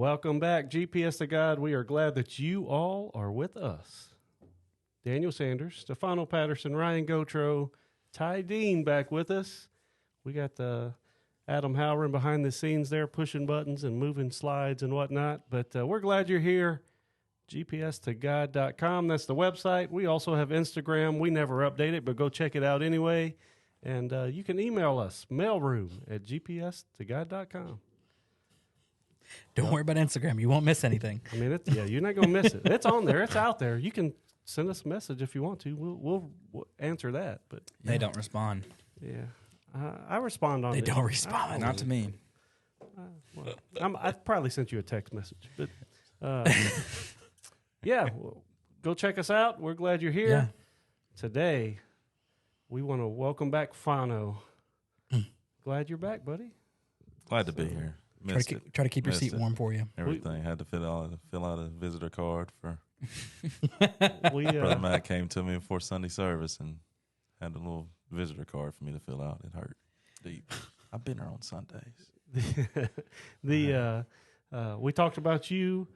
Welcome back, GPS to God. We are glad that you all are with us. Daniel Sanders, Stefano Patterson, Ryan Gotro, Ty Dean back with us. We got Adam Halloran behind the scenes there pushing buttons and moving slides and whatnot. But we're glad you're here. GPStogod.com. That's the website. We also have Instagram. We never update it, but go check it out anyway. And you can email us, mailroom@gpstogod.com. Don't worry about Instagram. You won't miss anything. I mean, you're not going to miss it. It's on there. It's out there. You can send us a message if you want to. We'll answer that. But They don't respond. yeah, I respond on. They don't respond. Not to me. I probably sent you a text message, but yeah, go check us out. We're glad you're here. Yeah. Today, we want to welcome back Fano. Glad you're back, buddy. Glad to be here. Try to keep your seat it. warm for you. Everything. Had to fill out a visitor card for We Brother Matt came to me before Sunday service and had a little visitor card for me to fill out. It hurt deep. I've been there on Sundays. We talked about you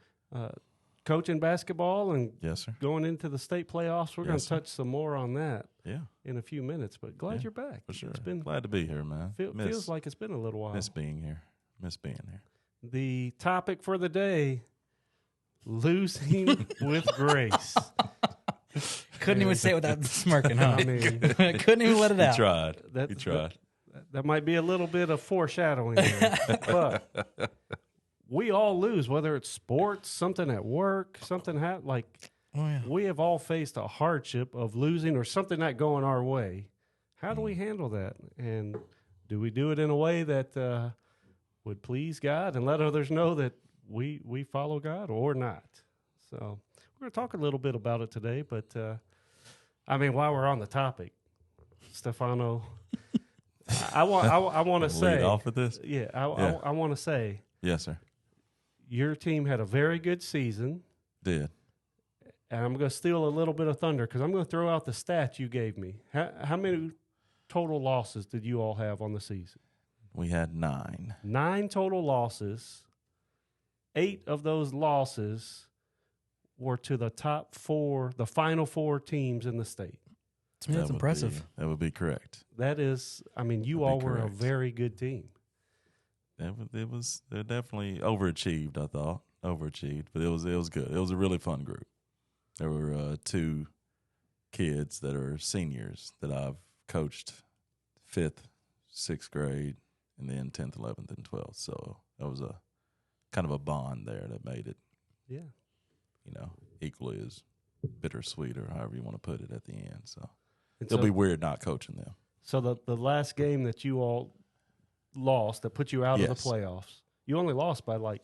coaching basketball and Yes, sir. going into the state playoffs. We're going to Yes, sir. touch some more on that Yeah, in a few minutes. But glad Yeah, you're back. for sure. It's been Glad to be here, man. feels like it's been a little while. Miss being here. Miss being here. The topic for the day: losing with grace. Couldn't even say it without smirking, huh? I mean, Couldn't even let it out. He tried. That- He tried. That might be a little bit of foreshadowing there. But we all lose, whether it's sports, something at work, something like Oh, yeah. we have all faced a hardship of losing or something not going our way. How do we handle that? And do we do it in a way that would please God and let others know that we follow God or not? So we're going to talk a little bit about it today. But, I mean, while we're on the topic, Stefano, I want to say. Lead off with this? Yeah, Yeah. I want to say Yes, sir. your team had a very good season. Did. And I'm going to steal a little bit of thunder because I'm going to throw out the stats you gave me. How many total losses did you all have on the season? We had 9. 9 total losses. 8 of those losses were to the top 4, the final 4 teams in the state. To me, that's impressive. That would be correct. That is, I mean, you That'd all be were a correct. very good team. They definitely overachieved, I thought. Overachieved, but it was good. It was a really fun group. There were 2 kids that are seniors that I've coached 5th, 6th grade, and then 10th, 11th, and 12th. So that was a kind of a bond there that made it, Yeah. equally as bittersweet or however you want to put it at the end. So And it'll so, be weird not coaching them. so the last game that you all lost that put you out of the Yes. playoffs, you only lost by like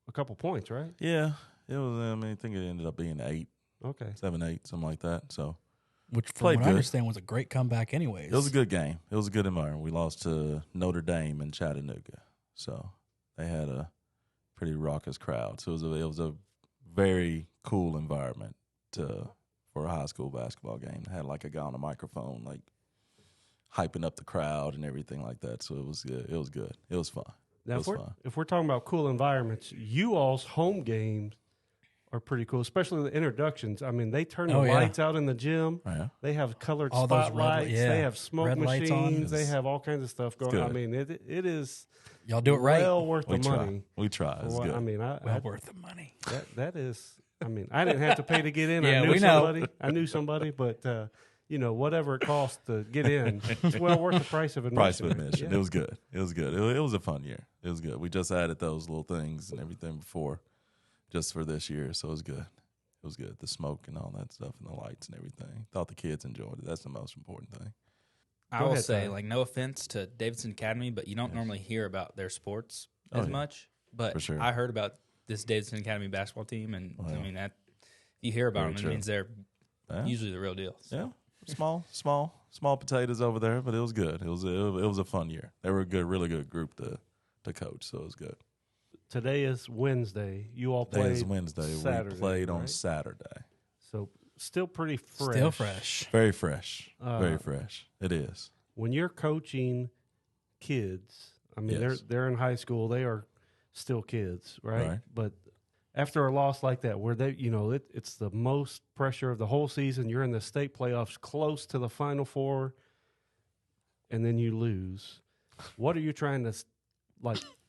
a couple points, right? Yeah, it was. I mean, I think it ended up being 8, Okay. 7, 8, something like that. So Which, from Played what I good. understand, was a great comeback anyways. it was a good game. It was a good environment. We lost to Notre Dame in Chattanooga, so they had a pretty raucous crowd. So it was a very cool environment for a high school basketball game. They had like a guy on a microphone, like hyping up the crowd and everything like that. So it was good. It was good. It was fun. Now, It was fun. if we're talking about cool environments, you all's home games are pretty cool, especially the introductions. I mean, they turn the Oh, yeah. lights out in the gym. Yeah. They have colored All those red spotlights. li- yeah, They have smoke red lights on. machines. They have all kinds of stuff going. I good. mean, it is Y'all do it right. well worth We the try. money. We try. for It's what- good. I mean, Well worth the money. that is. I mean, I didn't have to pay to get in. Yeah, I knew we know. somebody. I knew somebody, but whatever it costs to get in, it's well worth the price of admission. Price of admission. Yeah. It was good. It was good. It was a fun year. It was good. We just added those little things and everything before, just for this year. So it was good. It was good. The smoke and all that stuff and the lights and everything. Thought the kids enjoyed it. That's the most important thing. I Go will ahead, say, Tyler. like, no offense to Davidson Academy, but you don't Yes. normally hear about their sports Oh, as yeah. much. But For sure. I heard about this Davidson Academy basketball team, and Oh, I yeah. mean, that if you hear about Very them, true. it means they're Yeah. usually the real deal. So. Yeah. Small potatoes over there, but it was good. It was a fun year. They were a good, really good group to coach, so it was good. Today is Wednesday. You all Today played is Wednesday. Saturday, We played on right? Saturday. So still pretty fresh. Still fresh. Very fresh. Uh, Very fresh. It is. When you're coaching kids, I mean Yes. they're in high school. They are still kids, right? Right. But after a loss like that, where they, it's the most pressure of the whole season. You're in the state playoffs, close to the Final Four, and then you lose. What are you trying to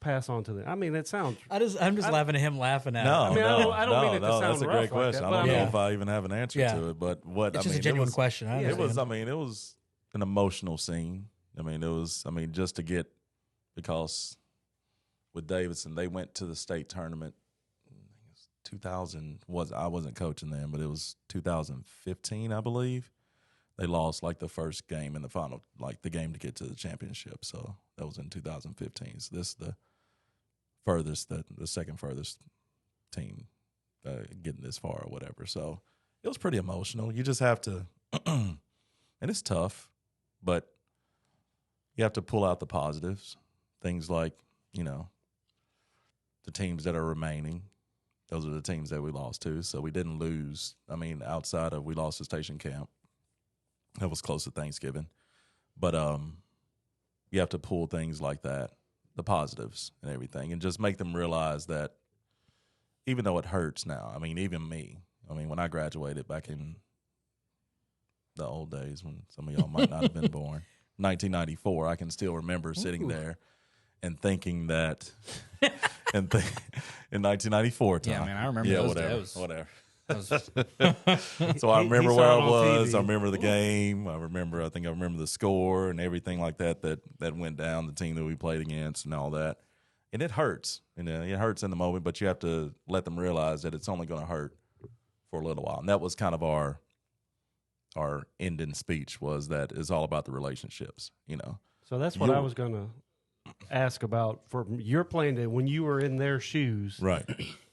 pass on to them? I mean, it sounds. I'm just laughing at him laughing at No, it. I mean, I don't mean it to sound that's a rough great like question. that, I but don't I know mean- if I even have an answer Yeah. to it, but what It's I just mean, a genuine it was, question. I Yeah, it was. understand. It was an emotional scene. Just to get, because with Davidson, they went to the state tournament. 2000 I wasn't coaching then, but it was 2015, I believe. They lost like the first game in the final, like the game to get to the championship. So that was in 2015. So this is the second furthest team getting this far or whatever. So it was pretty emotional. You just have to, and it's tough, but you have to pull out the positives. Things like, the teams that are remaining. Those are the teams that we lost to. So we didn't lose. I mean, outside of we lost to Station Camp. That was close to Thanksgiving. But you have to pull things like that, the positives and everything, and just make them realize that even though it hurts now, I mean, even me, when I graduated back in the old days when some of y'all might not have been born, 1994, I can still remember sitting there and thinking that in 1994 time. Yeah, man, I remember yeah, those whatever. days. That was- So I He remember saw where I it on was. TV. I remember the game. I remember the score and everything like that went down, the team that we played against and all that. And it hurts. It hurts in the moment, but you have to let them realize that it's only going to hurt for a little while. And that was kind of our ending speech, was that it's all about the relationships, So that's what I was going to ask about for your playing day when you were in their shoes. Right.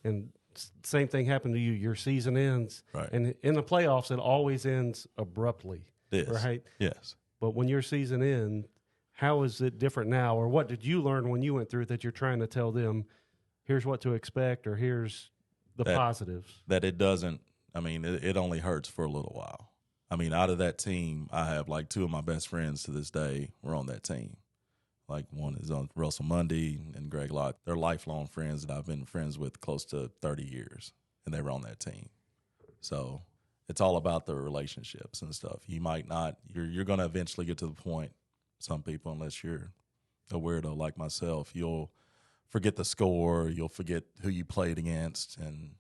And same thing happened to you. Your season ends. Right. And in the playoffs, it always ends abruptly. It is. Right. Yes. But when your season ends, how is it different now? Or what did you learn when you went through it that you're trying to tell them, here's what to expect, or here's the positives? That it doesn't, it only hurts for a little while. Out of that team, I have like two of my best friends to this day were on that team. Like one is on Russell Mundy and Greg Lott. They're lifelong friends that I've been friends with close to 30 years, and they were on that team. So it's all about the relationships and stuff. You might not, you're going to eventually get to the point, some people, unless you're a weirdo like myself, you'll forget the score, you'll forget who you played against, and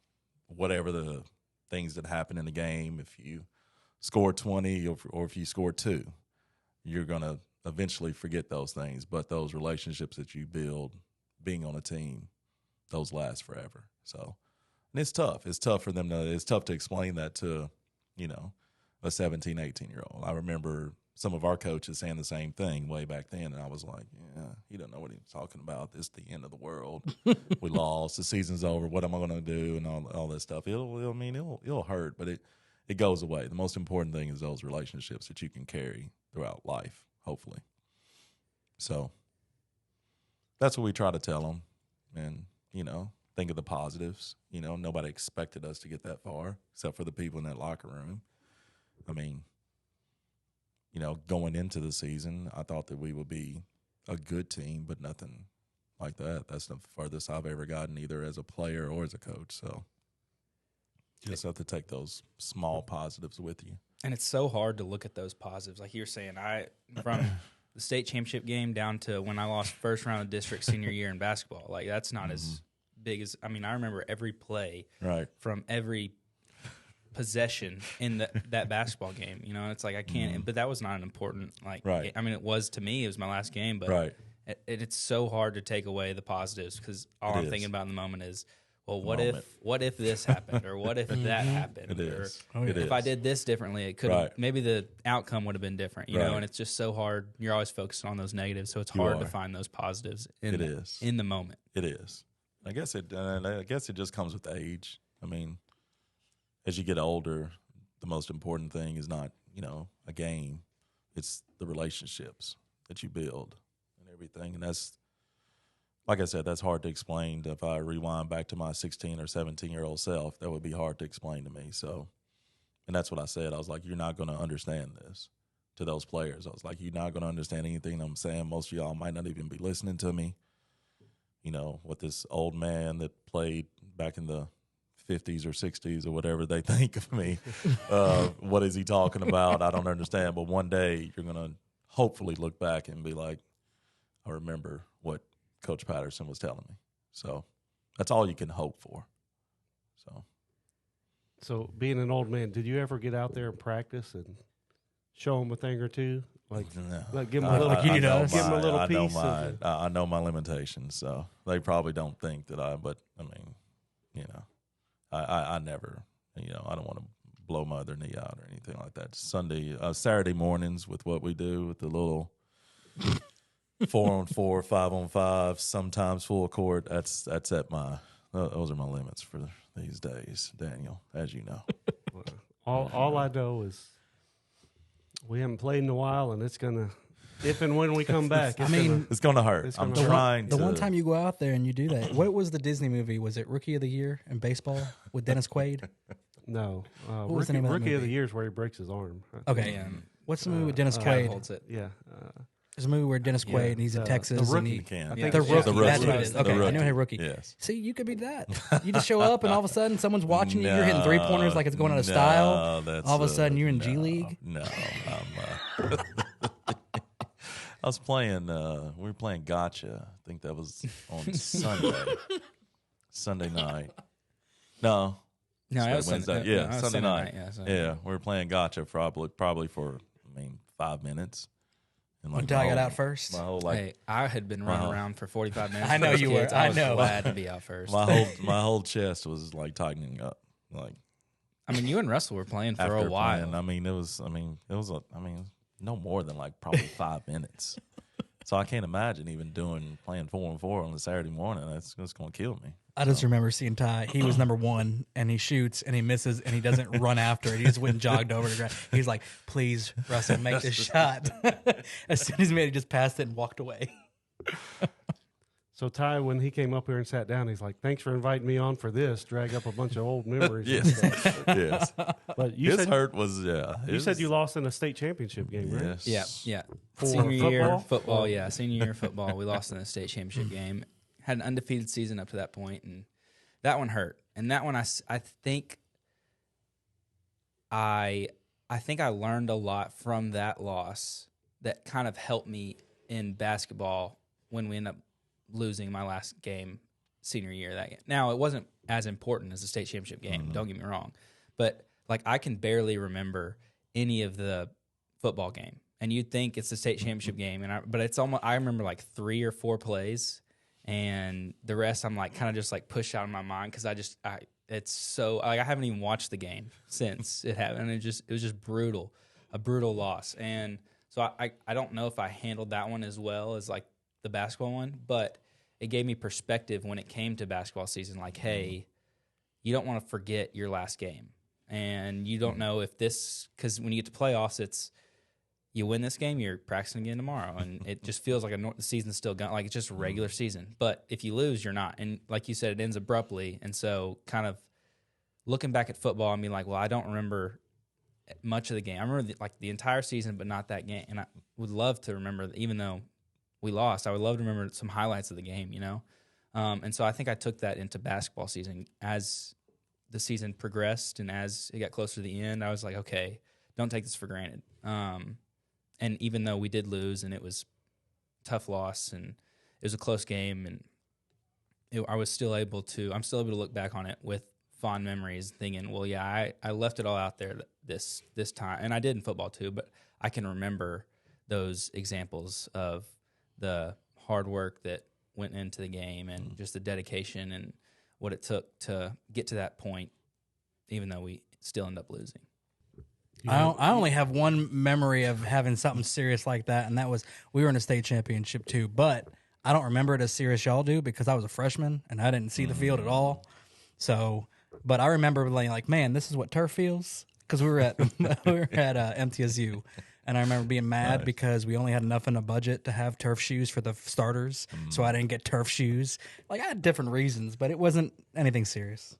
whatever the things that happen in the game. If you score 20 or if you score 2, you're going to eventually forget those things. But those relationships that you build being on a team, those last forever. So, and it's tough. It's tough for them it's tough to explain that to, a 17, 18-year-old. I remember some of our coaches saying the same thing way back then, and I was like, yeah, he doesn't know what he's talking about. This is the end of the world. We lost. The season's over. What am I going to do? And all this stuff. It'll hurt, but it goes away. The most important thing is those relationships that you can carry throughout life, hopefully. So that's what we try to tell them. And, think of the positives. Nobody expected us to get that far except for the people in that locker room. Going into the season, I thought that we would be a good team, but nothing like that. That's the furthest I've ever gotten, either as a player or as a coach. So you just have to take those small positives with you. And it's so hard to look at those positives. Like you're saying, from the state championship game down to when I lost first round of district senior year in basketball, like that's not as big as, I remember every play from every possession in that basketball game. It's like I can't, but that was not an important, game. It was to me, it was my last game, but it's so hard to take away the positives because all I'm thinking about in the moment is, well, what if this happened, or what if that happened, or if I did this differently, it could maybe the outcome would have been different, you know. And it's just so hard. You're always focused on those negatives, so it's hard to find those positives in the moment. It is. I guess it just comes with age. As you get older, the most important thing is not a game; it's the relationships that you build and everything, and that's. Like I said, that's hard to explain. If I rewind back to my 16 or 17-year-old self, that would be hard to explain to me. So, and that's what I said. I was like, you're not going to understand this to those players. I was like, you're not going to understand anything I'm saying. Most of y'all might not even be listening to me. what this old man that played back in the 50s or 60s or whatever they think of me. What is he talking about? I don't understand. But one day you're going to hopefully look back and be like, I remember what Coach Patterson was telling me. So that's all you can hope for. So being an old man, did you ever get out there and practice and show them a thing or two? Like give them a little, give them a little I know piece. I know my limitations, so they probably don't think that but I mean, I never, I don't want to blow my other knee out or anything like that. Saturday mornings with what we do with the little 4-on-4, 5-on-5, sometimes full court. Those are my limits for these days, Daniel, as you know. All I know is we haven't played in a while, and it's gonna, if and when we come back, it's gonna hurt. It's I'm gonna trying The to. one time you go out there and you do that, what was the Disney movie? Was it Rookie of the Year in baseball with Dennis Quaid? No. was the name of that Rookie of the movie? Year is where he breaks his arm. Okay. Yeah. What's the movie with Dennis Kind Quaid? of holds it. Yeah. There's a movie where Dennis Quaid and he's in Texas. The and Rookie. Can. I Yeah. think The it's Rookie. just The That's Rookie. what it is. The Okay, I Rookie. know how Rookie. Yes. See, you could be that. You just show up and all of a sudden someone's watching you. You're hitting 3-pointers like it's going out of style. That's, All of a sudden you're in G League. No, I'm. I was playing. We were playing Gotcha. I think that was on Sunday night. No, No, Sunday, that was Wednesday. Sunday. Yeah, no, that was Sunday night. Yeah, Sunday Yeah, night. we were playing Gotcha probably for 5 minutes. And Until I got out first. My whole Hey, I had been running around for 45 minutes. I know with you kids. were. I was know. glad to be out first. my whole chest was like tightening up. Like I mean, you and Russell were playing for after a while. playing, it was no more than like probably 5 minutes. So I can't imagine even playing 4-on-4 on a Saturday morning. That's going to kill me. I just remember seeing Ty. He was number one, and he shoots, and he misses, and he doesn't run after it. He just went and jogged over the ground. He's like, "Please, Russell, make this shot." As soon as he made it, he just passed it and walked away. So Ty, when he came up here and sat down, he's like, "Thanks for inviting me on for this." Drag up a bunch of old memories. and Yes, stuff. yes. But you His said hurt was you said you lost in a state championship game, right? Yes. Yeah. For Senior year football? football. Yeah, senior year football. We lost in the state championship game. Had an undefeated season up to that point, and that one hurt. And that one, I think I learned a lot from that loss that kind of helped me in basketball when we ended up losing my last game senior year. That game. Now it wasn't as important as the state championship game. Don't get me wrong, but like I can barely remember any of the football game, and you'd think it's the state championship game, but it's almost. I remember like 3 or 4 plays, and the rest I'm like kind of just like pushed out of my mind because it's so like I haven't even watched the game since it happened. It was just brutal, a brutal loss, and so I don't know if I handled that one as well as like the basketball one, but it gave me perspective when it came to basketball season. Like, hey, you don't want to forget your last game, and you don't know if this because when you get to playoffs, it's you win this game, you're practicing again tomorrow, and it just feels like the season's still going, like it's just a regular season. But if you lose, you're not, and like you said, it ends abruptly. And so, kind of looking back at football, I mean, like, well, I don't remember much of the game. I remember the entire season, but not that game. And I would love to remember, even though we lost, I would love to remember some highlights of the game, you know? And so I think I took that into basketball season as the season progressed and as it got closer to the end. I was like, okay, don't take this for granted. And even though we did lose and it was a tough loss and it was a close game, and I'm still able to look back on it with fond memories, thinking, well, yeah, I left it all out there this time, and I did in football too. But I can remember those examples of the hard work that went into the game and just the dedication and what it took to get to that point, even though we still end up losing. I only have one memory of having something serious like that, and that was we were in a state championship too. But I don't remember it as serious y'all do because I was a freshman and I didn't see the field at all. So, but I remember like, man, this is what turf feels, because we were at MTSU, and I remember being mad because we only had enough in a budget to have turf shoes for the starters, so I didn't get turf shoes. Like I had different reasons, but it wasn't anything serious.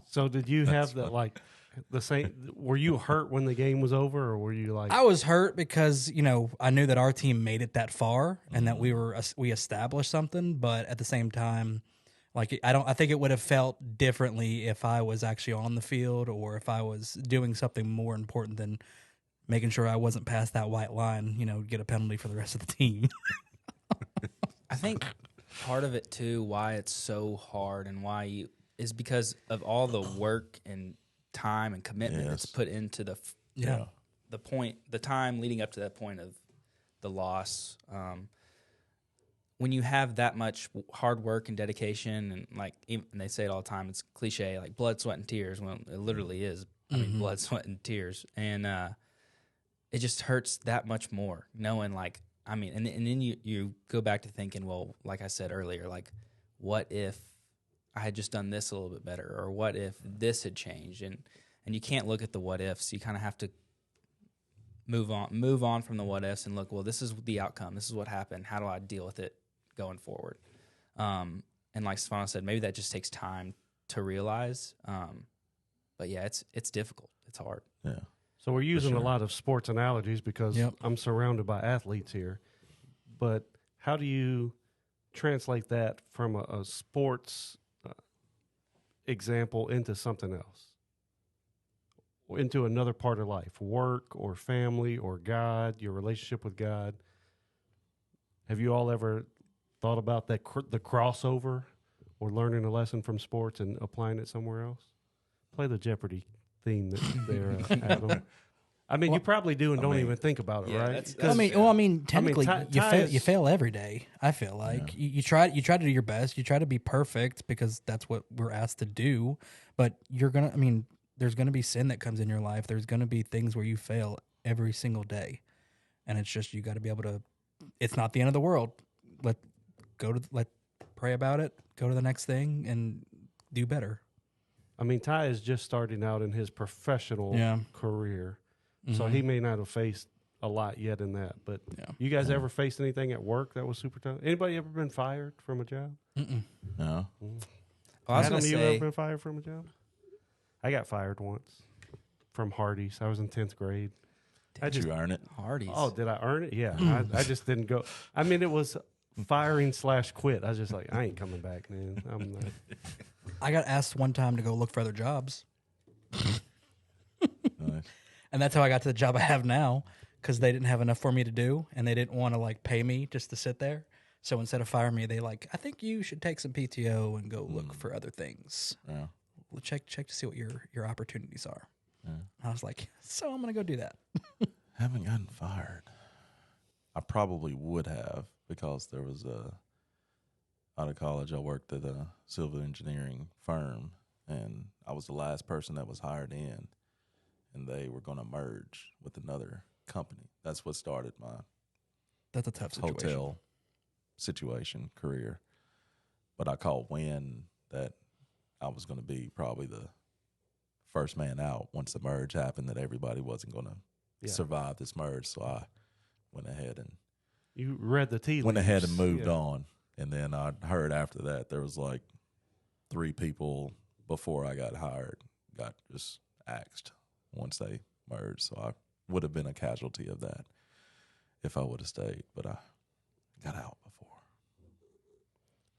So did you have that like The same. Were you hurt when the game was over, or were you like? I was hurt because I knew that our team made it that far and that we established something, but at the same time, like I think it would have felt differently if I was actually on the field or if I was doing something more important than making sure I wasn't past that white line. Get a penalty for the rest of the team. I think part of it too, why it's so hard and is because of all the work and time and commitment that's put into the time leading up to that point of the loss. When you have that much hard work and dedication, and they say it all the time, it's cliche, like blood, sweat, and tears. Well, it literally is. I mean, blood, sweat, and tears, and it just hurts that much more knowing, and then you go back to thinking, well, like I said earlier, like, what if I had just done this a little bit better, or what if this had changed, and you can't look at the what ifs. You kind of have to move on from the what ifs and look, well, this is the outcome. This is what happened. How do I deal with it going forward? And like Stefano said, maybe that just takes time to realize. But yeah, it's difficult. It's hard. Yeah. So we're using a lot of sports analogies because I'm surrounded by athletes here. But how do you translate that from a sports example into something else? Into another part of life, work or family or God, your relationship with God. Have you all ever thought about that the crossover or learning a lesson from sports and applying it somewhere else? Play the Jeopardy theme there, Adam. I mean, you probably do and don't even think about it, right? Technically, you fail every day. I feel like you try to do your best. You try to be perfect because that's what we're asked to do. But there's gonna be sin that comes in your life. There's gonna be things where you fail every single day, and it's just you got to be able to. It's not the end of the world. Let pray about it. Go to the next thing and do better. I mean, Ty is just starting out in his professional career. So he may not have faced a lot yet in that. But you guys ever faced anything at work that was super tough? Anybody ever been fired from a job? No. Well, I was Adam, going to you say, ever been fired from a job? I got fired once from Hardee's. I was in 10th grade. Did you earn it? Hardee's. Oh, did I earn it? Yeah. I just didn't go. I mean, it was firing/quit. I was just like, I ain't coming back, man. I'm not. I got asked one time to go look for other jobs. Nice. And that's how I got to the job I have now, because they didn't have enough for me to do, and they didn't want to pay me just to sit there. So instead of firing me, they I think you should take some PTO and go look for other things. Yeah. Well, check to see what your opportunities are. Yeah. I was like, so I'm gonna go do that. Haven't gotten fired. I probably would have, because there was out of college I worked at a civil engineering firm, and I was the last person that was hired in, and they were going to merge with another company. That's what started my That's a tough situation. hotel situation career. But I called when that I was going to be probably the first man out once the merge happened, that everybody wasn't going to survive this merge. So I went ahead and You read the tea leaves. went ahead and moved on. And then I heard after that there was 3 people before I got hired got just axed once they merged. So I would have been a casualty of that if I would have stayed. But I got out before.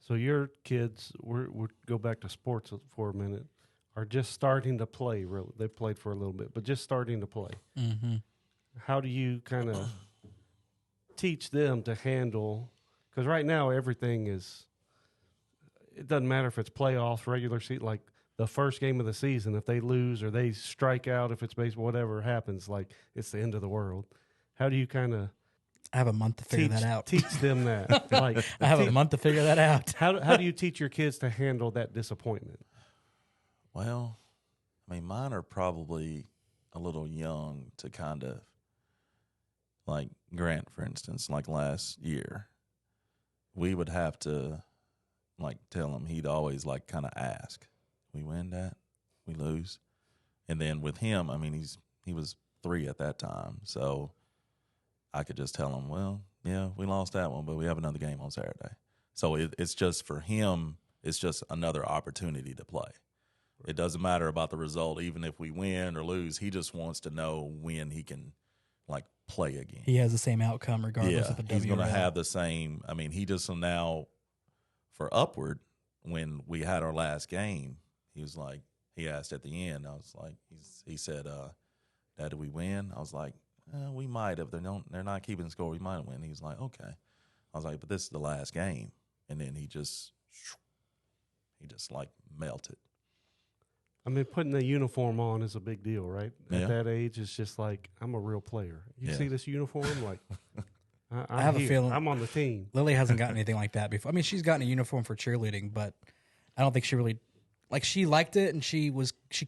So your kids, we'll go back to sports for a minute, are just starting to play. Really, they played for a little bit, but just starting to play. Mm-hmm. How do you kind of teach them to handle? Because right now everything is. It doesn't matter if it's playoffs, regular season, like the first game of the season. If they lose or they strike out, if it's baseball, whatever happens, it's the end of the world. How do you kind of? I have a month to figure that out. Teach them that. I have a month to figure that out. How do you teach your kids to handle that disappointment? Well, mine are probably a little young to kind of, Grant, for instance, last year, we would have to, tell him, he'd always, kind of ask, we win that? We lose? And then with him, he was 3 at that time, so I could just tell him, well, yeah, we lost that one, but we have another game on Saturday. So it's just, for him, it's just another opportunity to play. It doesn't matter about the result, even if we win or lose. He just wants to know when he can, like, play again. He has the same outcome regardless of the he's going to W or L. have the same. I mean, he just now for Upward when we had our last game. He was like, he asked at the end. I was like, he said, "Dad, did we win?" I was like, "We might have. They're not keeping score. We might win." He was like, "Okay." I was like, "But this is the last game," and then he just like melted. I mean, putting the uniform on is a big deal, right? Yeah. At that age, it's just like, I'm a real player. You Yeah. see this uniform? Like, I have a feeling I'm on the team. Lily hasn't gotten anything like that before. I mean, she's gotten a uniform for cheerleading, but I don't think she really like. She liked it and she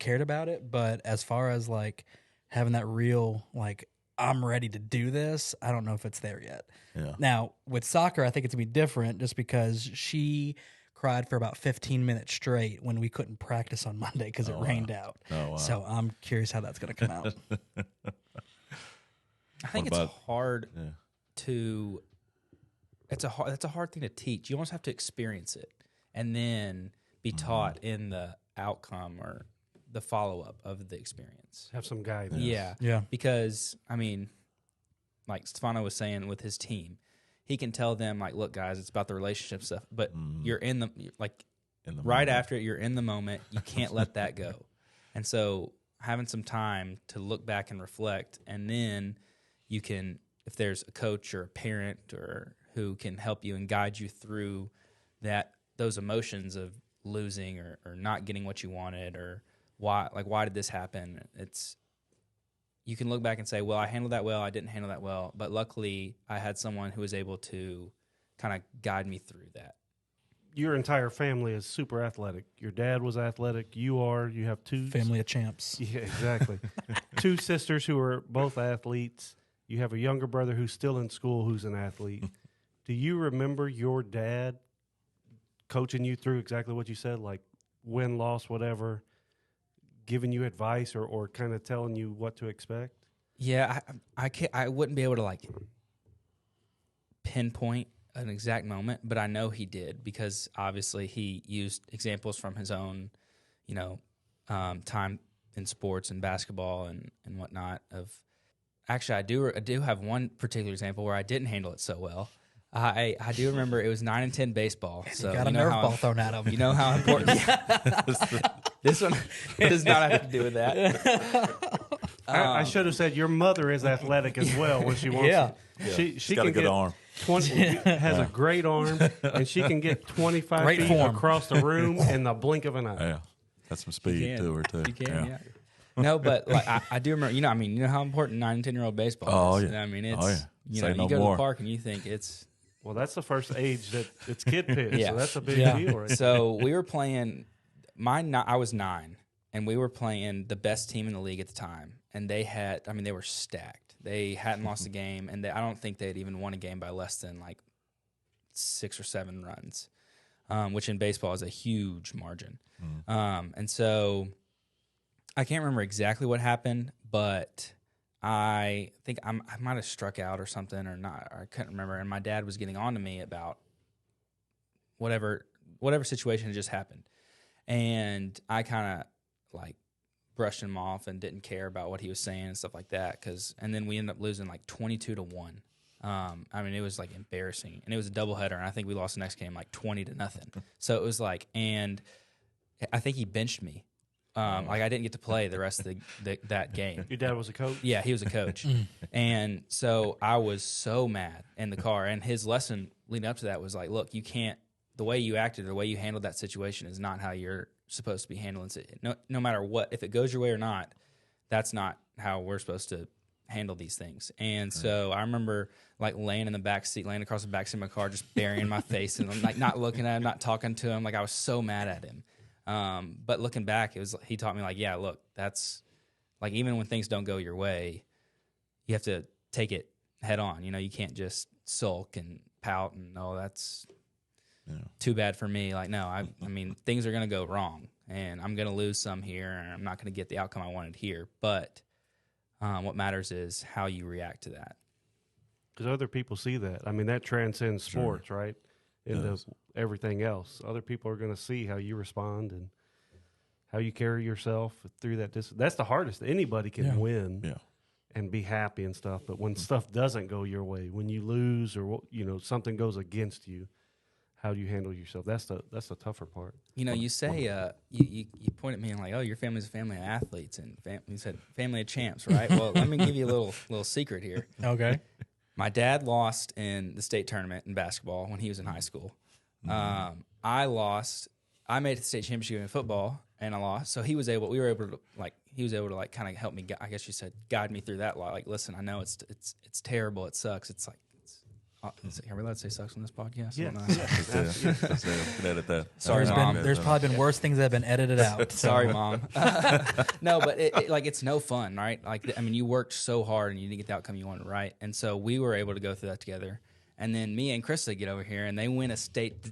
cared about it, but as far as like having that real like I'm ready to do this, I don't know if it's there yet. Yeah. Now with soccer, I think it's gonna be different just because she cried for about 15 minutes straight when we couldn't practice on Monday because it rained out. Oh, wow. So I'm curious how that's gonna come out. I think What it's about- hard Yeah. to. That's a hard thing to teach. You almost have to experience it and then be taught in the outcome or the follow up of the experience. Have some guidance. Yeah. Yeah. Because, I mean, like Stefano was saying with his team, he can tell them, like, look, guys, it's about the relationship stuff, but you're in the, like, In the right moment. after it, you're in the moment. You can't let that go. And so having some time to look back and reflect, and then you can, if there's a coach or a parent or who can help you and guide you through those emotions of losing or not getting what you wanted or why did this happen? You can look back and say, well, I handled that well, I didn't handle that well, but luckily I had someone who was able to kind of guide me through that. Your entire family is super athletic. Your dad was athletic. You have two. Family of champs. Yeah, exactly. Two sisters who are both athletes. You have a younger brother who's still in school who's an athlete. Do you remember your dad coaching you through exactly what you said, like win, loss, whatever, giving you advice or kind of telling you what to expect? Yeah, I wouldn't be able to like pinpoint an exact moment, but I know he did because obviously he used examples from his own, time in sports and basketball and whatnot. Actually, I do have one particular example where I didn't handle it so well. I do remember it was 9 and 10 baseball. So Got a nerf ball thrown at him. You know how important. This one does not have to do with that. I should have said your mother is athletic as well when she wants. Yeah. She She's got can a good get arm. 20 has a great arm, and she can get 25 Great feet form. across the room in the blink of an eye. Yeah. That's some speed to her, too. You can, yeah. No, but like I do remember, you know how important 9 and 10-year-old baseball is. Yeah. I mean, it's, Oh, yeah. you Say know, no you go to more. the park and you think it's. Well, that's the first age that it's kid pitch, Yeah. so that's a big Yeah. deal, right? So we were playing, I was 9, and we were playing the best team in the league at the time. And they were stacked. They hadn't lost a game, and I don't think they had even won a game by less than like 6 or 7 runs, which in baseball is a huge margin. And so I can't remember exactly what happened, but I think I might have struck out or something or not. I couldn't remember. And my dad was getting on to me about whatever situation had just happened. And I kind of like brushed him off and didn't care about what he was saying and stuff like that. And then we ended up losing like 22-1. I mean, it was like embarrassing, and it was a doubleheader, and I think we lost the next game like 20-0. So it was like, and I think he benched me. Like I didn't get to play the rest of that game. Your dad was a coach? Yeah, he was a coach. And so I was so mad in the car. And his lesson leading up to that was like, look, you can't, the way you acted, the way you handled that situation is not how you're supposed to be handling it. No matter what, if it goes your way or not, that's not how we're supposed to handle these things. And so I remember like laying across the back seat of my car, just burying my face and like not looking at him, not talking to him. Like I was so mad at him. But looking back, he taught me like, yeah, look, that's like, even when things don't go your way, you have to take it head on. You can't just sulk and pout and, oh, that's too bad for me. Like, no, I mean, things are going to go wrong and I'm going to lose some here and I'm not going to get the outcome I wanted here. But what matters is how you react to that. Because other people see that. I mean, that transcends sports, right? Into everything else. Other people are going to see how you respond, and how you carry yourself through that distance. That's the hardest. Anybody can win Yeah. and be happy and stuff, but when stuff doesn't go your way, when you lose or something goes against you, how do you handle yourself? That's the tougher part. You say you point at me and like, oh, your family's a family of athletes, and you said family of champs, right? Well, let me give you a little secret here. Okay. My dad lost in the state tournament in basketball when he was in high school. I lost. I made it to the state championship in football, and I lost. So he was able to kind of help me. I guess you said guide me through that. Like, listen, I know it's terrible. It sucks. It's like. Are we allowed to say sucks on this podcast? Yeah. Can edit that. Sorry, Mom. There's probably been worse things that have been edited out. So. Sorry, Mom. No, but it's no fun, right? Like, I mean, you worked so hard and you didn't get the outcome you wanted, right? And so we were able to go through that together. And then me and Krista get over here, and they win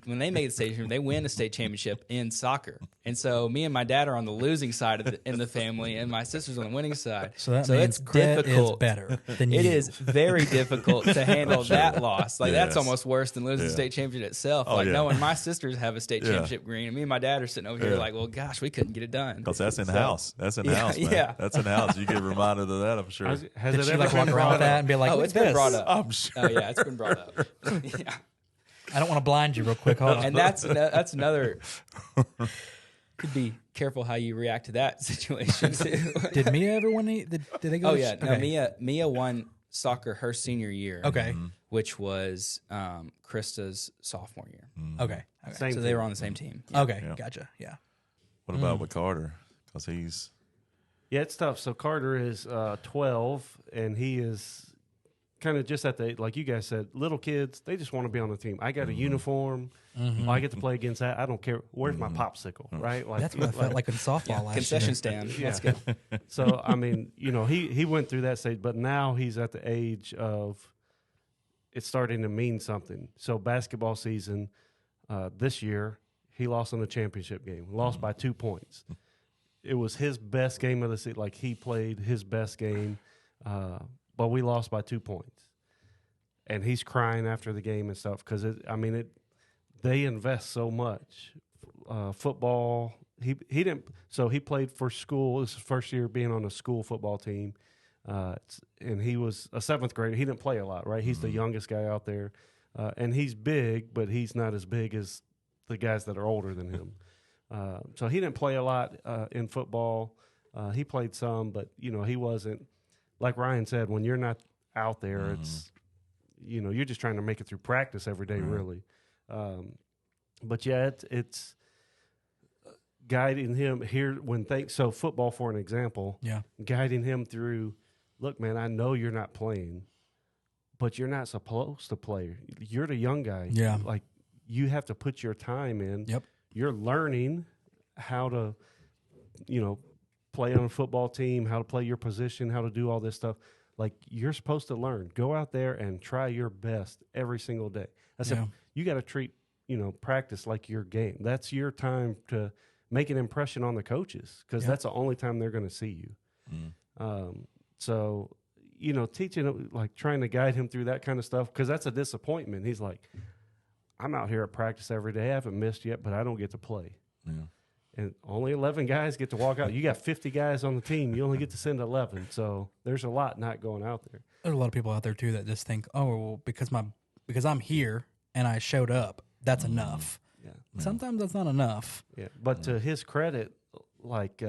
when they make the state championship, they win a state championship in soccer. And so me and my dad are on the losing side in the family, and my sister's on the winning side. So that means it's Crit difficult. is better than you. It is very difficult to handle that loss. Like, that's Yes. almost worse than losing the state championship itself. Knowing my sisters have a state championship green, and me and my dad are sitting over here like, well, gosh, we couldn't get it done. Because that's in house. That's in house, man. Yeah. That's in house. You get reminded of that, I'm sure. Has Did it she ever like walk been around with brought that up? and be like, Oh, "What's it's been this?" brought up. I'm sure. Oh, yeah, it's been brought up. Yeah. I don't want to blind you real quick. Hold on. And that's another. Could be careful how you react to that situation too. Did Mia ever win? Did they go? Oh to yeah, no, okay. Mia won soccer her senior year. Okay. Which was Krista's sophomore year. Okay. Same So they thing. were on the same team. Yeah. Okay. Yeah. Gotcha. Yeah. What about with Carter? Because he's Yeah, it's tough. So Carter is 12, and he is kind of just at the, like you guys said, little kids, they just want to be on the team. I got a uniform. I get to play against that. I don't care. Where's my popsicle, right? Like, That's what I felt like in softball last Concession year. stand. Yeah. Let's go. So, I mean, he went through that stage, but now he's at the age of it's starting to mean something. So basketball season this year, he lost in the championship game, lost by 2 points. It was his best game of the season. Like, he played his best game, but we lost by 2 points. And he's crying after the game and stuff because, they invest so much. Football, he didn't. So he played for school. This is his first year being on a school football team, and he was a 7th grader. He didn't play a lot, right? He's the youngest guy out there, and he's big, but he's not as big as the guys that are older than him. So he didn't play a lot in football. He played some, but he wasn't, like Ryan said, when you're not out there, it's you're just trying to make it through practice every day, really. But yeah, it's guiding him here so football, for an example, guiding him through, look, man, I know you're not playing, but you're not supposed to play. You're the young guy. Yeah. Like, you have to put your time in. Yep. You're learning how to, play on a football team, how to play your position, how to do all this stuff. Like, you're supposed to learn. Go out there and try your best every single day. I said, you got to treat, practice like your game. That's your time to make an impression on the coaches because that's the only time they're going to see you. So, teaching, like, trying to guide him through that kind of stuff, because that's a disappointment. He's like, I'm out here at practice every day. I haven't missed yet, but I don't get to play. Yeah. And only 11 guys get to walk out. You got 50 guys on the team. You only get to send 11. So there's a lot not going out there. There's a lot of people out there too that just think, oh, well, because I'm here and I showed up, that's enough. Yeah. Sometimes that's not enough. Yeah. But to his credit, like,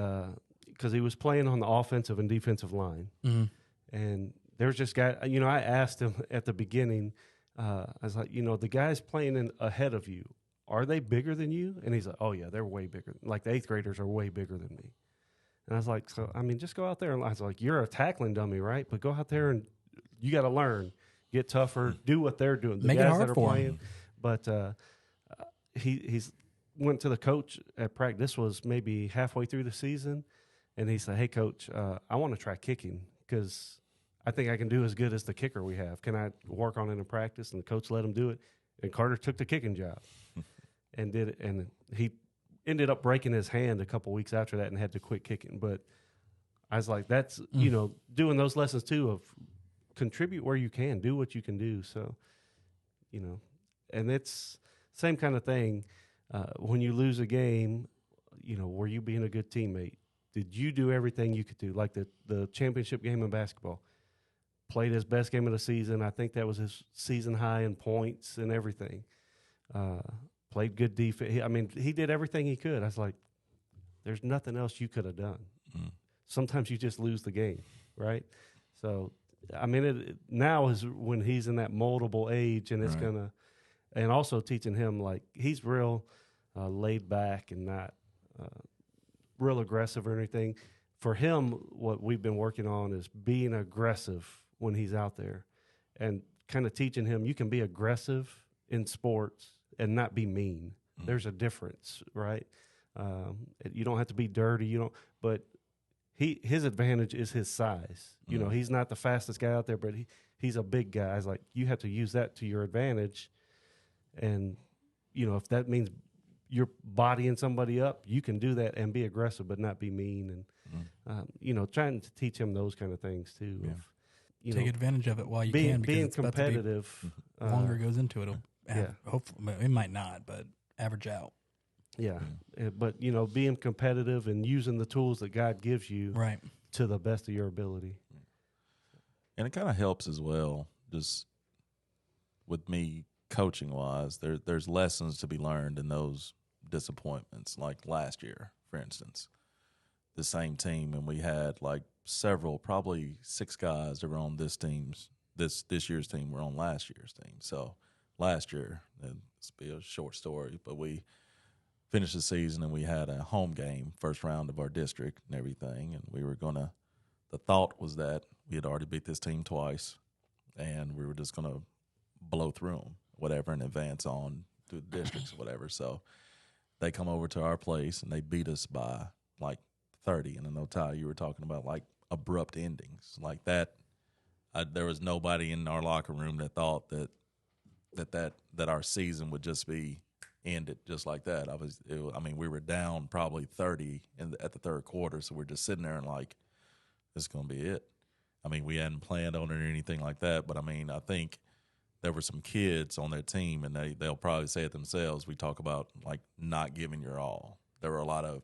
because he was playing on the offensive and defensive line, and there's just guys. I asked him at the beginning. I was like, the guys playing ahead of you, are they bigger than you? And he's like, oh, yeah, they're way bigger. Like, the 8th graders are way bigger than me. And I was like, so, just go out there. And I was like, you're a tackling dummy, right? But go out there and you got to learn, get tougher, do what they're doing. The Make it guys hard that are for playing. him. But he's went to the coach at practice. This was maybe halfway through the season. And he said, hey, coach, I want to try kicking because I think I can do as good as the kicker we have. Can I work on it in practice? And the coach let him do it. And Carter took the kicking job and did it. And he ended up breaking his hand a couple weeks after that and had to quit kicking. But I was like, that's, doing those lessons too of contribute where you can, do what you can do. So, and it's same kind of thing. When you lose a game, were you being a good teammate? Did you do everything you could do? Like the championship game in basketball, played his best game of the season. I think that was his season high in points and everything. Played good defense. I mean, he did everything he could. I was like, there's nothing else you could have done. Mm. Sometimes you just lose the game, right? So, I mean, now is when he's in that moldable age, and it's Right. gonna, and also teaching him, like, he's real laid back and not real aggressive or anything. For him, what we've been working on is being aggressive when he's out there, and kind of teaching him you can be aggressive in sports and not be mean. Mm. There's a difference, right? You don't have to be dirty. But his advantage is his size. Mm. He's not the fastest guy out there, but he's a big guy. It's like you have to use that to your advantage, and if that means you're bodying somebody up, you can do that and be aggressive, but not be mean. And trying to teach him those kind of things too. Yeah. Take advantage of it while you being can. Because being it's about to be- competitive. longer it goes into it, it'll yeah. hopefully it might not, but average out. Yeah, but being competitive and using the tools that God gives you Right. to the best of your ability. And it kind of helps as well, just with me coaching wise. There's lessons to be learned in those disappointments. Like last year, for instance, the same team, and we had like several, probably 6 guys that were on this year's team were on last year's team. So last year, and it's be a short story, but we finished the season and we had a home game, first round of our district and everything, and the thought was that we had already beat this team twice, and we were just going to blow through them, whatever, and advance on through the districts or whatever. So they come over to our place, and they beat us by, like, 30. And I know, Ty, you were talking about, like, abrupt endings. Like that, there was nobody in our locker room that thought that our season would just be ended just like that. We were down probably 30 at the third quarter, so we're just sitting there and, like, this is going to be it. I mean, we hadn't planned on it or anything like that, but, I think there were some kids on their team, and they'll probably say it themselves. We talk about, like, not giving your all. There were a lot of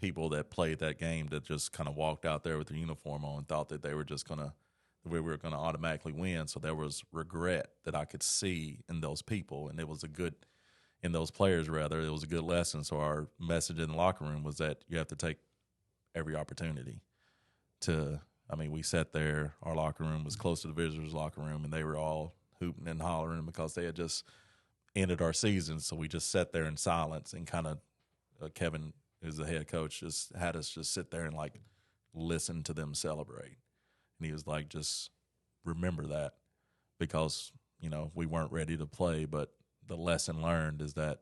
people that played that game that just kind of walked out there with their uniform on and thought that we were going to automatically win. So there was regret that I could see in those people, and in those players, rather. It was a good lesson. So our message in the locker room was that you have to take every opportunity we sat there, our locker room was close to the visitors' locker room, and they were all hooting and hollering because they had just ended our season. So we just sat there in silence, and kind of Kevin, who's the head coach, just had us just sit there and, like, listen to them celebrate. And he was like, just remember that, because, we weren't ready to play, but the lesson learned is that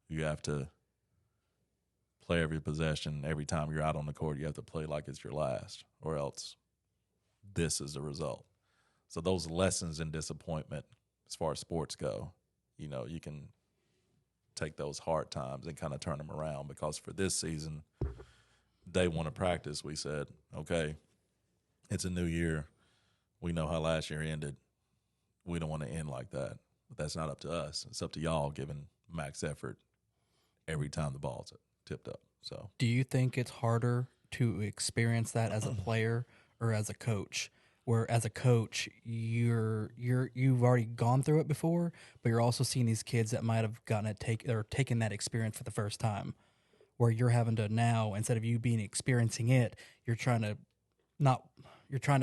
you have to play every possession. Every time you're out on the court, you have to play like it's your last, or else this is the result. So those lessons in disappointment, as far as sports go, you can take those hard times and kind of turn them around, because for this season, day one of practice, we said, okay, it's a new year. We know how last year ended. We don't want to end like that. But that's not up to us. It's up to y'all giving max effort every time the ball's tipped up. So, Do you think it's harder to experience that as a player or as a coach? Where as a coach, you've already gone through it before, but you're also seeing these kids that might have taken that experience for the first time. Where you're having to now, instead of you experiencing it, you're trying to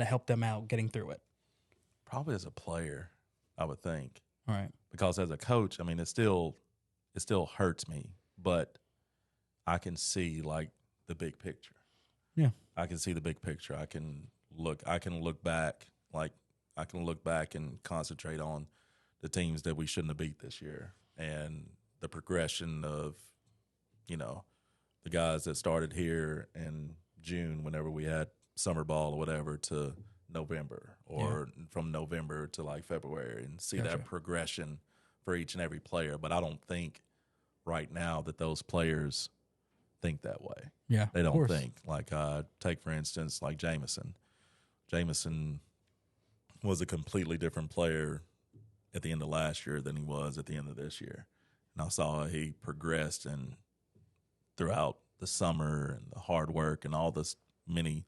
help them out getting through it. probably as a player, I would think. All right. Because as a coach, it still hurts me, but I can see, like, the big picture. Yeah. I can see the big picture. I can look back, and concentrate on the teams that we shouldn't have beat this year, and the progression of, the guys that started here in June, whenever we had summer ball or whatever, to November, or from November to, like, February, and see that progression for each and every player. But I don't think right now that those players think that way. Yeah, They of don't course. think. Like, take, for instance, like Jameson. Jameson was a completely different player at the end of last year than he was at the end of this year. And I saw he progressed in throughout the summer and the hard work and all this many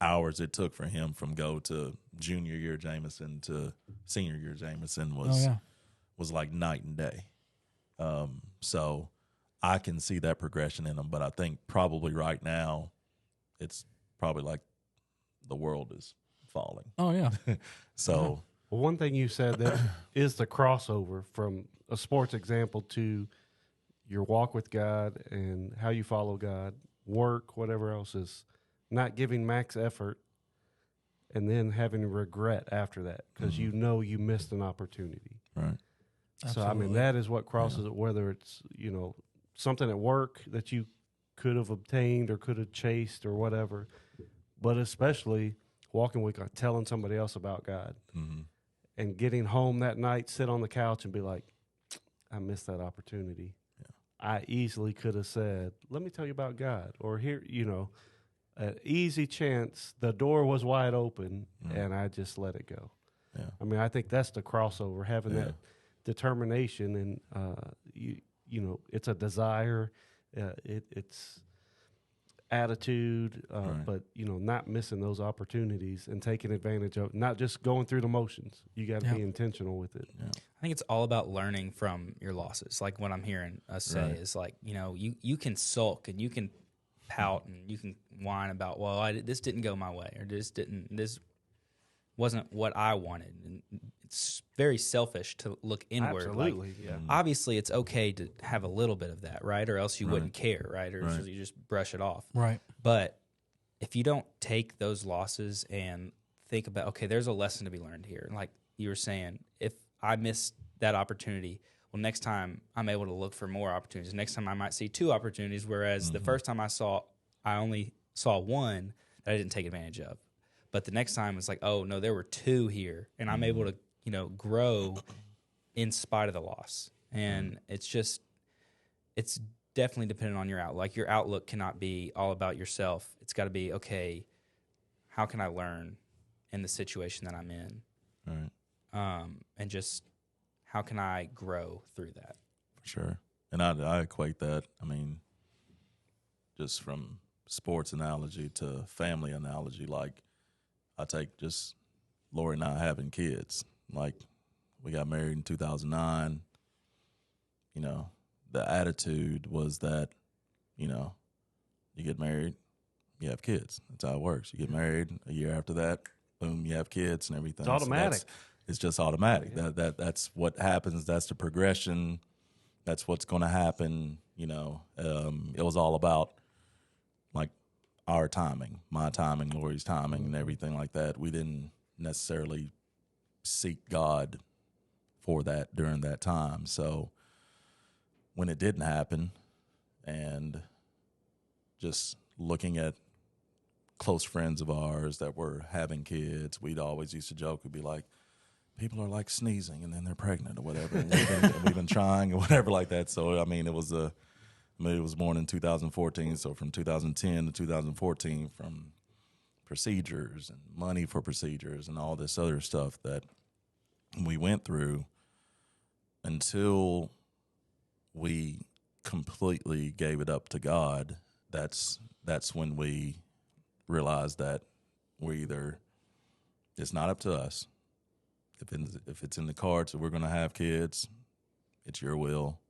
hours it took for him from go to junior year Jameson to senior year Jameson was like night and day. So I can see that progression in him, but I think probably right now it's probably like the world is falling. Oh yeah. So Well, one thing you said that is the crossover from a sports example to your walk with God and how you follow God, work, whatever else is not giving max effort and then having regret after that because you know you missed an opportunity. right. So, I mean, that is what crosses it, whether it's, something at work that you could have obtained or could have chased or whatever, but especially walking with God, telling somebody else about God and getting home that night, sit on the couch and be like, I missed that opportunity. Yeah. I easily could have said, let me tell you about God, or here, an easy chance. The door was wide open and I just let it go. Yeah. I mean, I think that's the crossover, having that determination and, it's a desire, it's attitude, but, not missing those opportunities and taking advantage of, not just going through the motions. You got to be intentional with it. Yeah. I think it's all about learning from your losses. Like what I'm hearing us say is like, you can sulk and you can pout and you can whine about, well, this didn't go my way, or this wasn't what I wanted. And it's very selfish to look inward. Absolutely, like, yeah. Obviously, it's okay to have a little bit of that, right? Or else you wouldn't care, right? Or you just brush it off. Right. But if you don't take those losses and think about, okay, there's a lesson to be learned here. Like you were saying, if I missed that opportunity, well, next time I'm able to look for more opportunities. Next time I might see 2 opportunities, whereas the first time I only saw one that I didn't take advantage of. But the next time it's like, oh, no, there were 2 here, and I'm able to, grow in spite of the loss. And it's definitely dependent on your outlook. Like your outlook cannot be all about yourself. It's got to be, okay, how can I learn in the situation that I'm in? Right. And just how can I grow through that? For sure. And I equate that, just from sports analogy to family analogy. Like I take just Lori and I having kids. Like we got married in 2009. The attitude was that, you get married, you have kids. That's how it works. You get married, a year after that, boom, you have kids and everything. It's automatic. So it's just automatic. Yeah. That's what happens. That's the progression. That's what's going to happen. It was all about like our timing, my timing, Lori's timing, and everything like that. We didn't necessarily seek God for that during that time. So when it didn't happen, and just looking at close friends of ours that were having kids, we'd always used to joke, we'd be like, people are like sneezing and then they're pregnant or whatever. And we've been trying or whatever like that. So, it was born in 2014. So from 2010 to 2014, from procedures and money for procedures and all this other stuff that we went through until we completely gave it up to God. That's when we realized that it's not up to us. If it's in the cards that we're going to have kids, it's your will.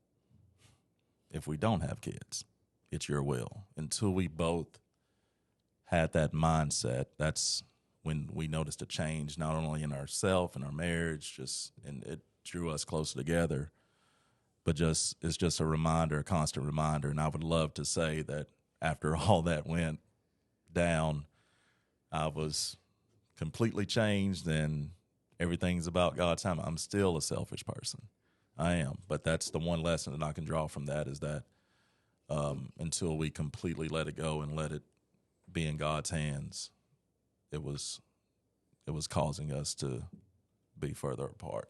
If we don't have kids, it's your will. Until we both had that mindset, that's when we noticed a change, not only in ourselves and our marriage, and it drew us closer together, but it's just a reminder, a constant reminder. And I would love to say that after all that went down, I was completely changed and everything's about God's time. I'm still a selfish person. I am. But that's the one lesson that I can draw from that is that until we completely let it go and let it be in God's hands, it was causing us to be further apart.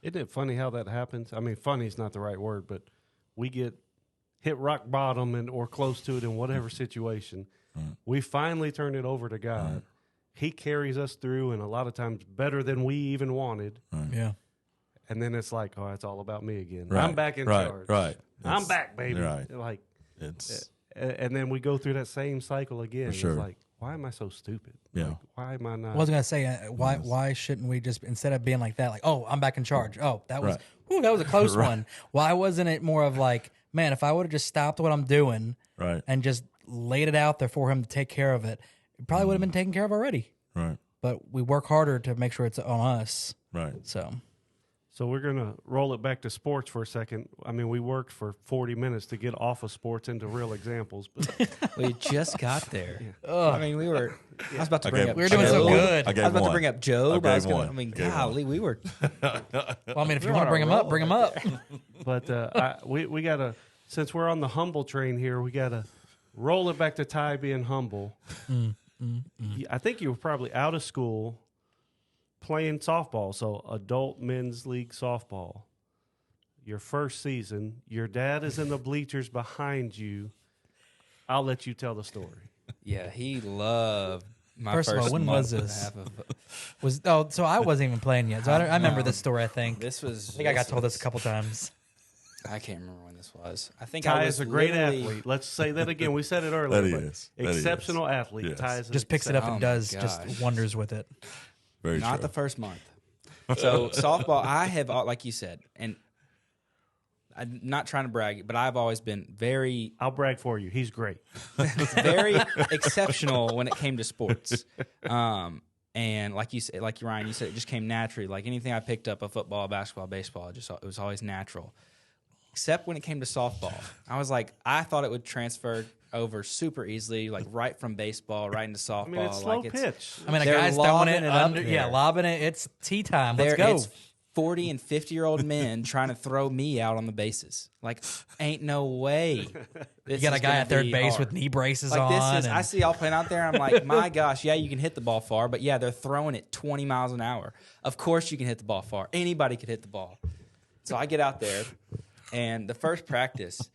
Isn't it funny how that happens? I mean, funny is not the right word, but we get hit rock bottom or close to it in whatever situation. Right. We finally turn it over to God. Right. He carries us through, and a lot of times better than we even wanted. Right. Yeah. And then it's like, oh, it's all about me again. Right. I'm back in charge. Right. I'm back, baby. Right. Like, It's and then we go through that same cycle again. sure. It's like, why am I so stupid? Yeah. Like, why am I not? I was gonna say, why shouldn't we just, instead of being like that, like, oh, I'm back in charge. Oh, that was that was a close one. Why wasn't it more of like, man, if I would have just stopped what I'm doing right. and just laid it out there for him to take care of it, it probably would have been taken care of already. Right. But we work harder to make sure it's on us. Right. So we're going to roll it back to sports for a second. I mean, we worked for 40 minutes to get off of sports into real examples. But We just got there. I mean, I was about to bring up. We were doing so Job. good. I I gave was about one. to bring up Job. I I was gave gonna, one. I mean, Gave golly, we were. Well, I mean, if you want to bring them up, bring them up. but we got to, since we're on the humble train here, we got to roll it back to Ty being humble. I think you were probably out of school playing softball, so adult men's league softball. Your first season, your dad is in the bleachers behind you. I'll let you tell the story. Yeah, he loved my First of all, when month was and a this? half of- So I wasn't even playing yet. So I remember this story. I think. This was. I think I got told this a couple times. I can't remember when this was. I think Ty I was is a great literally- athlete. Let's say that again. We said it earlier. That he but is. That he Exceptional is. athlete. Yes. Ty is Just picks it up Oh and my does gosh. just wonders with it. Very Not true. the first month. So softball, I have, like you said, and I'm not trying to brag, but I've always been very, I'll brag for you. He's great. very exceptional when it came to sports. And like you said, like Ryan, you said, it just came naturally. Like anything I picked up, a football, basketball, baseball, it was always natural. Except when it came to softball, I was like, I thought it would transfer over super easily, like right from baseball right into softball. I mean, it's slow like pitch. I mean, a They're guy's throwing lobbing it it up under, there. lobbing it. It's tea time. Let's go. It's 40 and 50-year-old men trying to throw me out on the bases. Like, ain't no way. You got a guy at third base with knee braces like on. this is. I see y'all playing out there. And I'm like, my gosh, yeah, you can hit the ball far, but yeah, they're throwing it 20 miles an hour. Of course, you can hit the ball far. Anybody could hit the ball. So I get out there, and the first practice,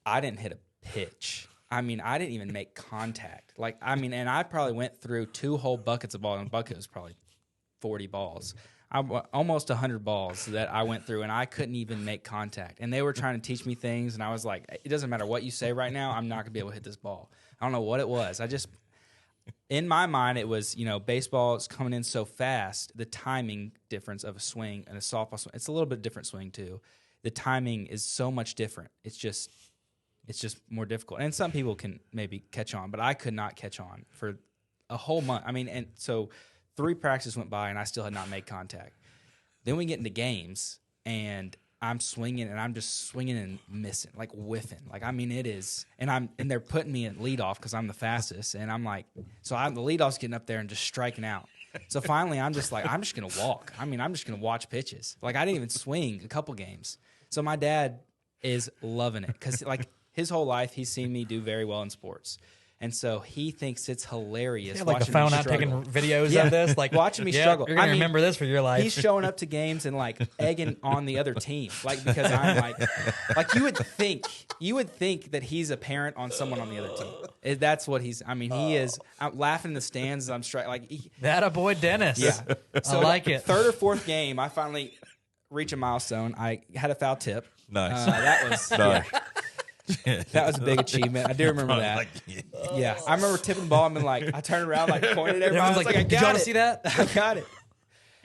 I didn't hit a pitch. I mean, I didn't even make contact. Like, I mean, and I probably went through 2 whole buckets of ball, and a bucket was probably 40 balls. Almost 100 balls that I went through, and I couldn't even make contact. And they were trying to teach me things, and I was like, it doesn't matter what you say right now, I'm not going to be able to hit this ball. I don't know what it was. In my mind, it was, baseball is coming in so fast, the timing difference of a swing and a softball swing, it's a little bit different swing too. The timing is so much different. It's just more difficult. And some people can maybe catch on, but I could not catch on for a whole month. I mean, and so 3 practices went by, and I still had not made contact. Then we get into games, and I'm swinging, and I'm just swinging and missing, like whiffing. Like, I mean, it is. And they're putting me in leadoff because I'm the fastest, and I'm like, the leadoff's getting up there and just striking out. So finally, I'm just like, I'm just going to walk. I mean, I'm just going to watch pitches. Like, I didn't even swing a couple games. So my dad is loving it because, like, his whole life, he's seen me do very well in sports. And so he thinks it's hilarious. Yeah, like the watching phone me out taking struggle. videos of this, like watching me yeah, struggle. You're gonna I mean, remember this for your life. He's showing up to games and like egging on the other team, like because I'm like you would think that he's a parent on someone on the other team. That's what he's. I mean, he is. I'm laughing in the stands as I'm striking. Like that a boy, Dennis. yeah. So I like it. 3rd or 4th game, I finally reach a milestone. I had a foul tip. Nice. That was Nice. that was a big achievement. I do remember that. Yeah, I remember tipping the ball and been like, I turned around, like pointed at everybody. I was like, I did you got want it. to see that? I got it.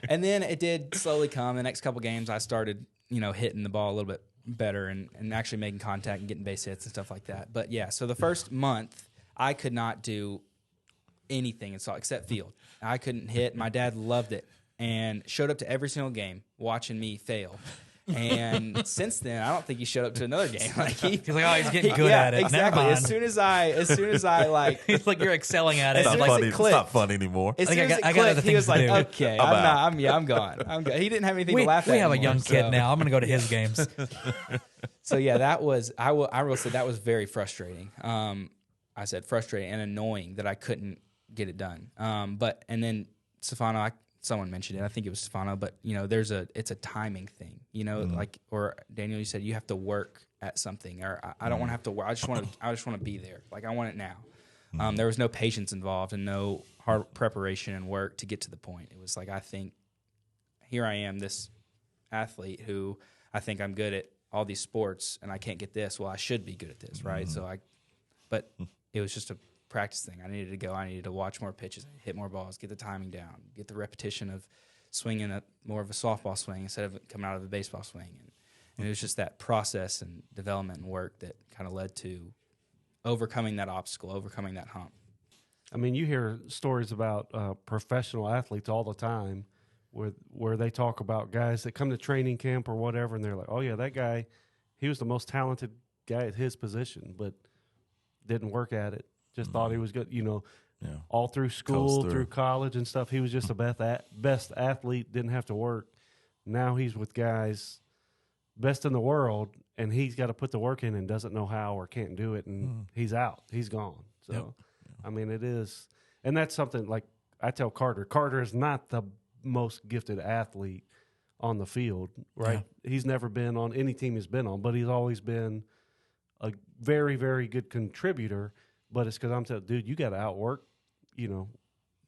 And then it did slowly come. The next couple games, I started, hitting the ball a little bit better and actually making contact and getting base hits and stuff like that. But yeah, so the first month, I could not do anything except field. I couldn't hit. My dad loved it and showed up to every single game watching me fail. And since then, I don't think he showed up to another game. Like He's like, oh, he's getting good at it. Exactly. Never mind. As soon as I like, He's like, you're excelling at it. It's As not soon as funny. it It's clicked. not fun anymore. as I soon think as it I got other clicked, he was things to like, do. okay, I'm I'm gone. I'm gone. He didn't have anything we to laugh at. have a anymore, young kid so. now. I'm gonna go to his games. So yeah, that was I will say that was very frustrating. I said frustrating and annoying that I couldn't get it done. But then Stefano, someone mentioned it. I think it was Stefano, but it's a timing thing. Like or Daniel, you said you have to work at something, or I don't want to have to work. I just want to be there. Like I want it now. There was no patience involved and no hard preparation and work to get to the point. It was like I think here I am, this athlete who I think I'm good at all these sports and I can't get this. Well, I should be good at this, right? But it was just a practice thing. I needed to go. I needed to watch more pitches, hit more balls, get the timing down, get the repetition of swinging more of a softball swing instead of coming out of a baseball swing. And it was just that process and development and work that kind of led to overcoming that obstacle, overcoming that hump. I mean, you hear stories about professional athletes all the time where they talk about guys that come to training camp or whatever, and they're like, oh, yeah, that guy, he was the most talented guy at his position, but didn't work at it. Just thought he was good, all through school, through college and stuff. He was just the best athlete, didn't have to work. Now he's with guys best in the world, and he's got to put the work in and doesn't know how or can't do it, and he's out. He's gone. So, I mean, it is. And that's something like I tell Carter is not the most gifted athlete on the field, right? Yeah. He's never been on any team he's been on, but he's always been a very, very good contributor. But it's because I'm telling, dude, you got to outwork,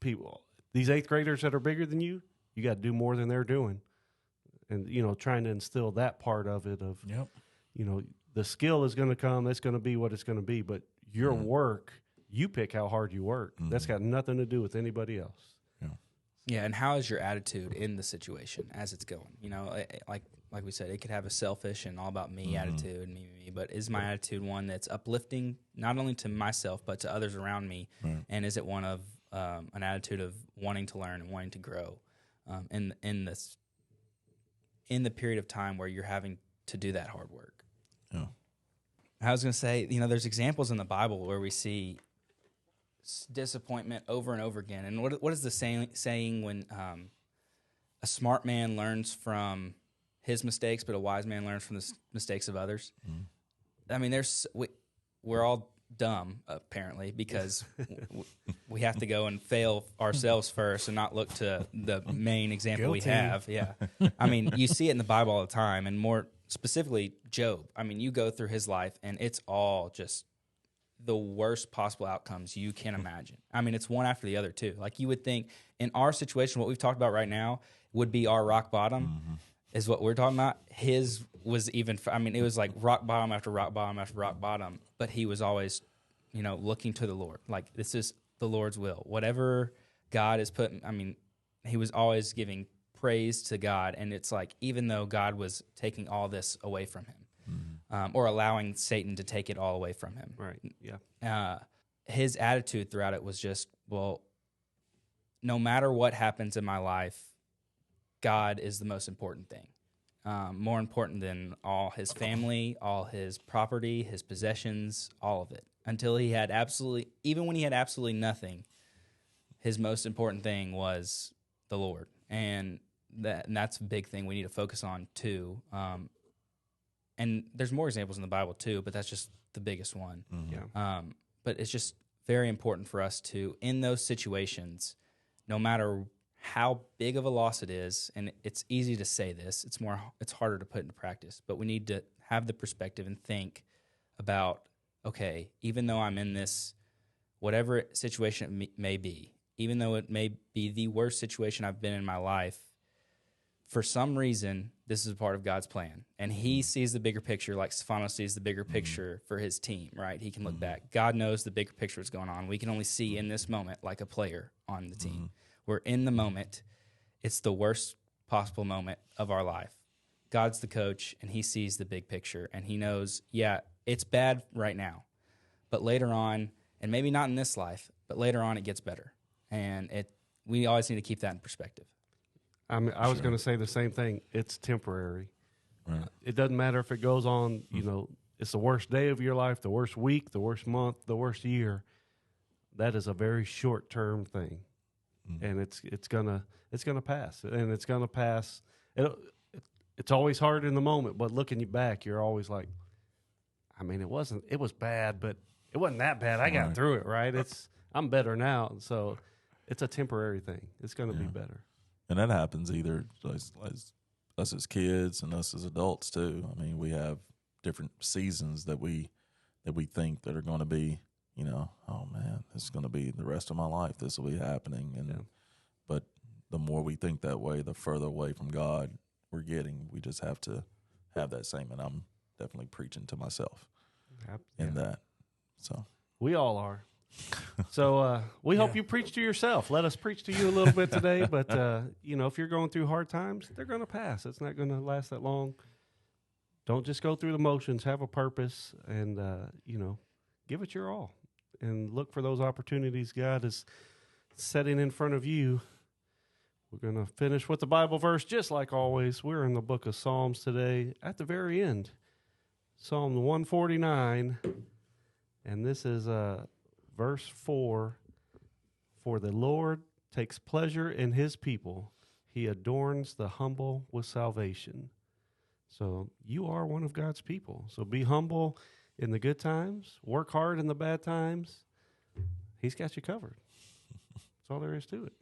people. These 8th graders that are bigger than you got to do more than they're doing. And, trying to instill that part of it of, the skill is going to come. That's going to be what it's going to be. But your work, you pick how hard you work. That's got nothing to do with anybody else. Yeah, and how is your attitude in the situation as it's going? Like we said, it could have a selfish and all about me attitude, me, but is my attitude one that's uplifting not only to myself but to others around me? Right. And is it one of an attitude of wanting to learn and wanting to grow in the period of time where you're having to do that hard work? Yeah. I was going to say, there's examples in the Bible where we see disappointment over and over again. And what is the saying when a smart man learns from his mistakes, but a wise man learns from the mistakes of others? I mean, we're all dumb, apparently, because we have to go and fail ourselves first and not look to the main example we have. Yeah. I mean, you see it in the Bible all the time, and more specifically, Job. I mean, you go through his life, and it's all just the worst possible outcomes you can imagine. I mean, it's one after the other, too. Like, you would think in our situation, what we've talked about right now would be our rock bottom, is what we're talking about. His was even, it was like rock bottom after rock bottom after rock bottom, but he was always, looking to the Lord. Like, this is the Lord's will. Whatever God is putting, he was always giving praise to God, and it's like, even though God was taking all this away from him, or allowing Satan to take it all away from him. Right, yeah. His attitude throughout it was just, well, no matter what happens in my life, God is the most important thing. More important than all his family, all his property, his possessions, all of it. Until he had even when he had absolutely nothing, his most important thing was the Lord. And that's a big thing we need to focus on, too. And there's more examples in the Bible, too, but that's just the biggest one. Yeah. But it's just very important for us to, in those situations, no matter how big of a loss it is, and it's easy to say this, it's harder to put into practice, but we need to have the perspective and think about, okay, even though I'm in this, whatever situation it may be, even though it may be the worst situation I've been in my life, for some reason, this is a part of God's plan. And he sees the bigger picture like Stefano sees the bigger picture for his team, right? He can look back. God knows the bigger picture is going on. We can only see in this moment like a player on the team. We're in the moment. It's the worst possible moment of our life. God's the coach, and he sees the big picture. And he knows, yeah, it's bad right now. But later on, and maybe not in this life, but later on it gets better. And we always need to keep that in perspective. I was going to say the same thing. It's temporary. Right. It doesn't matter if it goes on, it's the worst day of your life, the worst week, the worst month, the worst year. That is a very short-term thing. And it's gonna pass. And it's going to pass. It's always hard in the moment, but looking back, you're always like, it was bad, but it wasn't that bad. I got through it, right? I'm better now. So it's a temporary thing. It's going to be better. And that happens either as us as kids and us as adults too. We have different seasons that we think that are going to be, oh man, this is going to be the rest of my life. This will be happening. But the more we think that way, the further away from God we're getting. We just have to have that same. And definitely preaching to myself Yep. in that. So We all are. So we hope you preach to yourself. Let us preach to you a little bit today. But, if you're going through hard times, they're going to pass. It's not going to last that long. Don't just go through the motions. Have a purpose and, give it your all. And look for those opportunities God is setting in front of you. We're going to finish with the Bible verse just like always. We're in the book of Psalms today at the very end. Psalm 149. And this is verse 4, for the Lord takes pleasure in his people. He adorns the humble with salvation. So you are one of God's people. So be humble in the good times. Work hard in the bad times. He's got you covered. That's all there is to it.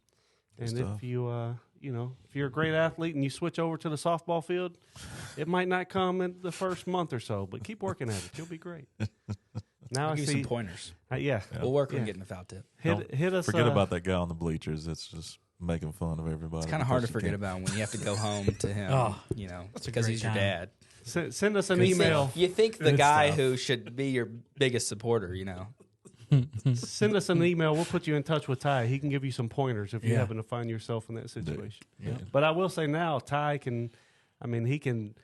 And if you, if you're a great athlete and you switch over to the softball field, it might not come in the first month or so, but keep working at it. You'll be great. Now I'll I give see you some pointers. We'll We'll work on getting the foul tip. Hit us. Forget about that guy on the bleachers. It's just making fun of everybody. It's kind of hard to forget about when you have to go home to him. Because he's your dad. Send us an email. You think the guy who should be your biggest supporter, Send us an email. We'll put you in touch with Ty. He can give you some pointers if you happen to find yourself in that situation. Yeah. But I will say now, Ty he can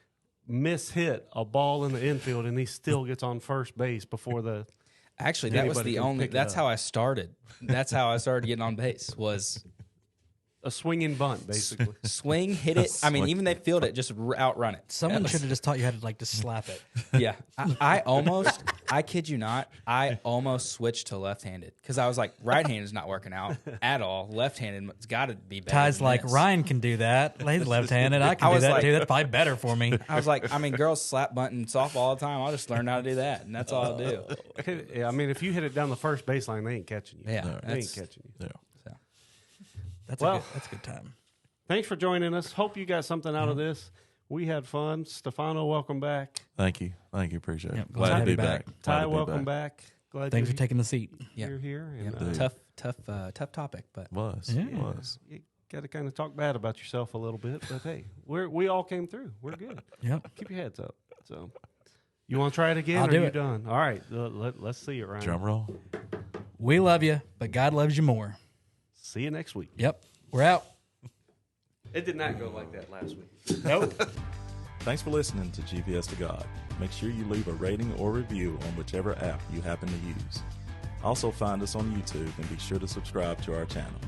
mishit a ball in the infield and he still gets on first base before the. Actually, that was the only. That's how I started. That's how I started getting on base. Was a swinging bunt, basically. Swing, hit it. I mean, even they field it, just outrun it. Someone should have just taught you how to just slap it. Yeah, I kid you not, I almost switched to left-handed because I was like, right-handed is not working out at all. Left-handed, it's got to be better. Ty's than like, this. Ryan can do that. He's left-handed. I can do that too. That's probably better for me. I was like, girls slap bunt in softball all the time. I'll just learn how to do that, and that's all I'll do. Yeah, if you hit it down the first baseline, they ain't catching you. Yeah, they ain't catching you. Yeah. That's a good time. Thanks for joining us. Hope you got something out of this. We had fun. Stefano, welcome back. Thank you. Appreciate it. Yep, Glad to be back. Ty, welcome back. Glad Thanks for taking the seat. You're here. And, tough topic, but Was. You got to kind of talk bad about yourself a little bit, but hey, we all came through. We're good. Yep. Keep your heads up. So, you want to try it again? I'll or do you it. Done. All right. Let's see it, Ryan. Drum roll. We love you, but God loves you more. See you next week. Yep. We're out. It did not go like that last week. Nope. Thanks for listening to GPS to God. Make sure you leave a rating or review on whichever app you happen to use. Also find us on YouTube and be sure to subscribe to our channel.